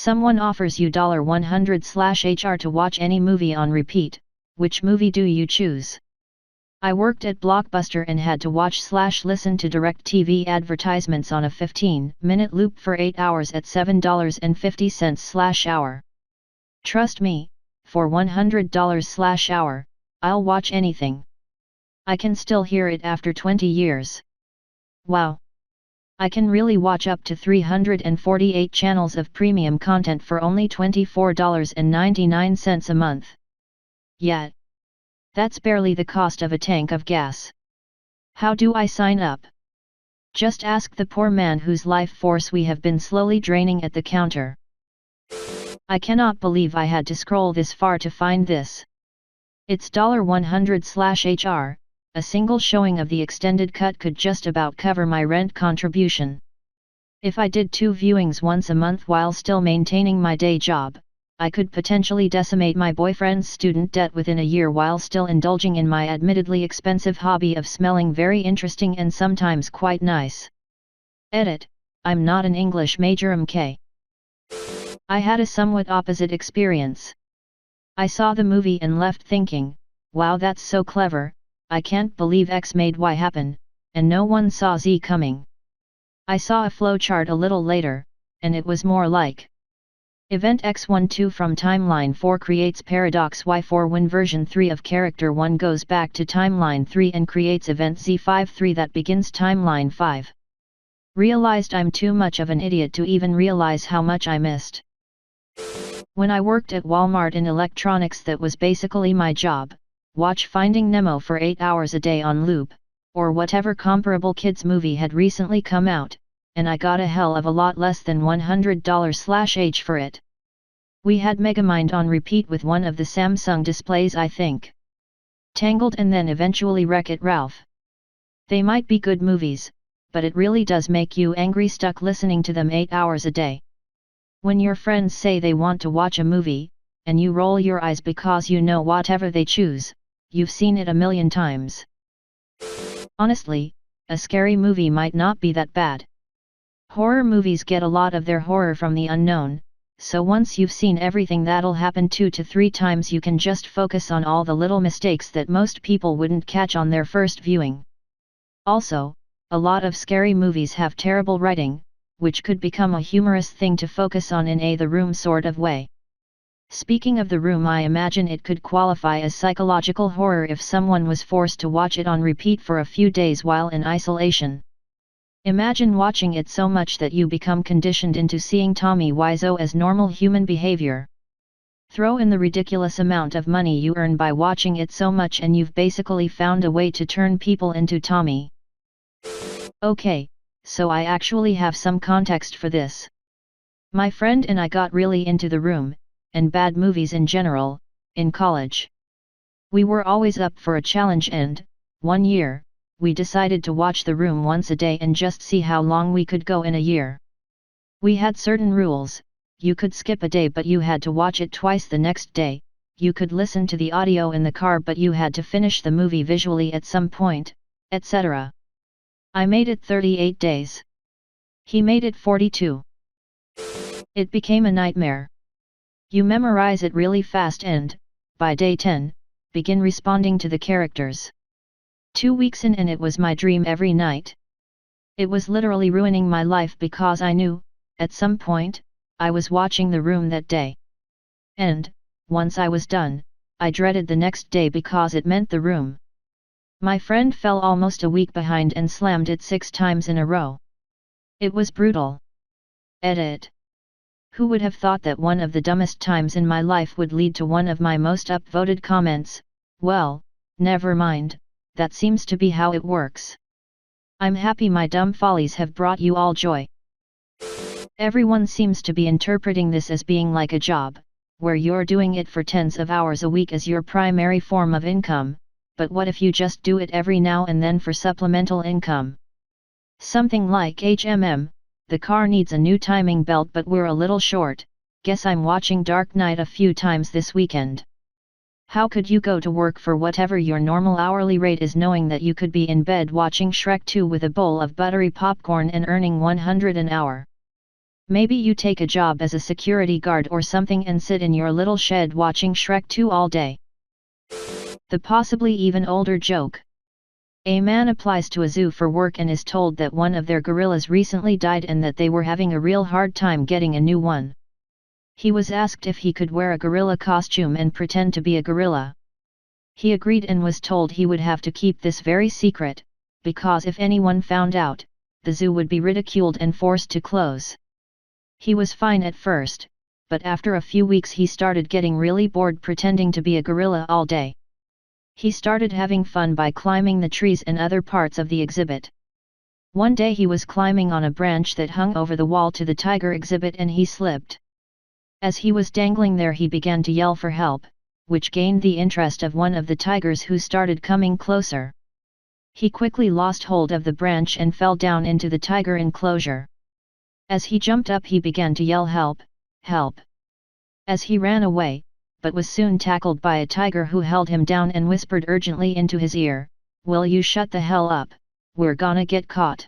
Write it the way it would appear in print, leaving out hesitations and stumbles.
Someone offers you $100/HR to watch any movie on repeat. Which movie do you choose? I worked at Blockbuster and had to watch/listen to DirecTV advertisements on a 15-minute loop for 8 hours at $7.50/hour. Trust me, for $100/hour, I'll watch anything. I can still hear it after 20 years. Wow! I can really watch up to 348 channels of premium content for only $24.99 a month. Yet, that's barely the cost of a tank of gas. How do I sign up? Just ask the poor man whose life force we have been slowly draining at the counter. I cannot believe I had to scroll this far to find this. It's $100/HR, a single showing of the extended cut could just about cover my rent contribution. If I did 2 viewings once a month while still maintaining my day job, I could potentially decimate my boyfriend's student debt within a year while still indulging in my admittedly expensive hobby of smelling very interesting and sometimes quite nice. Edit: I'm not an English major MK. I had a somewhat opposite experience. I saw the movie and left thinking, wow, that's so clever, I can't believe X made Y happen, and no one saw Z coming. I saw a flowchart a little later, and it was more like Event X12 from Timeline 4 creates Paradox Y4 when version 3 of Character 1 goes back to Timeline 3 and creates Event Z53 that begins Timeline 5. Realized I'm too much of an idiot to even realize how much I missed. When I worked at Walmart in electronics, that was basically my job. Watch Finding Nemo for 8 hours a day on loop, or whatever comparable kids movie had recently come out, and I got a hell of a lot less than $100/H for it. We had Megamind on repeat with one of the Samsung displays, I think. Tangled and then eventually Wreck-It Ralph. They might be good movies, but it really does make you angry stuck listening to them 8 hours a day. When your friends say they want to watch a movie, and you roll your eyes because you know whatever they choose, you've seen it a million times. Honestly, a scary movie might not be that bad. Horror movies get a lot of their horror from the unknown, so once you've seen everything that'll happen 2 to 3 times, you can just focus on all the little mistakes that most people wouldn't catch on their first viewing. Also, a lot of scary movies have terrible writing, which could become a humorous thing to focus on in a The Room sort of way. Speaking of The Room, I imagine it could qualify as psychological horror if someone was forced to watch it on repeat for a few days while in isolation. Imagine watching it so much that you become conditioned into seeing Tommy Wiseau as normal human behavior. Throw in the ridiculous amount of money you earn by watching it so much and you've basically found a way to turn people into Tommy. Okay, so I actually have some context for this. My friend and I got really into The Room, and bad movies in general, in college. We were always up for a challenge and, one year, we decided to watch The Room once a day and just see how long we could go in a year. We had certain rules: you could skip a day but you had to watch it twice the next day, you could listen to the audio in the car but you had to finish the movie visually at some point, etc. I made it 38 days. He made it 42. It became a nightmare. You memorize it really fast and, by day 10, begin responding to the characters. 2 weeks in and it was my dream every night. It was literally ruining my life because I knew, at some point, I was watching The Room that day. And, once I was done, I dreaded the next day because it meant The Room. My friend fell almost a week behind and slammed it 6 times in a row. It was brutal. Edit. Who would have thought that one of the dumbest times in my life would lead to one of my most upvoted comments? Well, never mind, that seems to be how it works. I'm happy my dumb follies have brought you all joy. Everyone seems to be interpreting this as being like a job, where you're doing it for tens of hours a week as your primary form of income, but what if you just do it every now and then for supplemental income? Something like HMM, the car needs a new timing belt but we're a little short, guess I'm watching Dark Knight a few times this weekend. How could you go to work for whatever your normal hourly rate is knowing that you could be in bed watching Shrek 2 with a bowl of buttery popcorn and earning $100 an hour? Maybe you take a job as a security guard or something and sit in your little shed watching Shrek 2 all day. The possibly even older joke. A man applies to a zoo for work and is told that one of their gorillas recently died and that they were having a real hard time getting a new one. He was asked if he could wear a gorilla costume and pretend to be a gorilla. He agreed and was told he would have to keep this very secret, because if anyone found out, the zoo would be ridiculed and forced to close. He was fine at first, but after a few weeks he started getting really bored pretending to be a gorilla all day. He started having fun by climbing the trees and other parts of the exhibit. One day he was climbing on a branch that hung over the wall to the tiger exhibit and he slipped. As he was dangling there he began to yell for help, which gained the interest of one of the tigers who started coming closer. He quickly lost hold of the branch and fell down into the tiger enclosure. As he jumped up he began to yell help, help. As he ran away, but was soon tackled by a tiger who held him down and whispered urgently into his ear, "Will you shut the hell up, we're gonna get caught."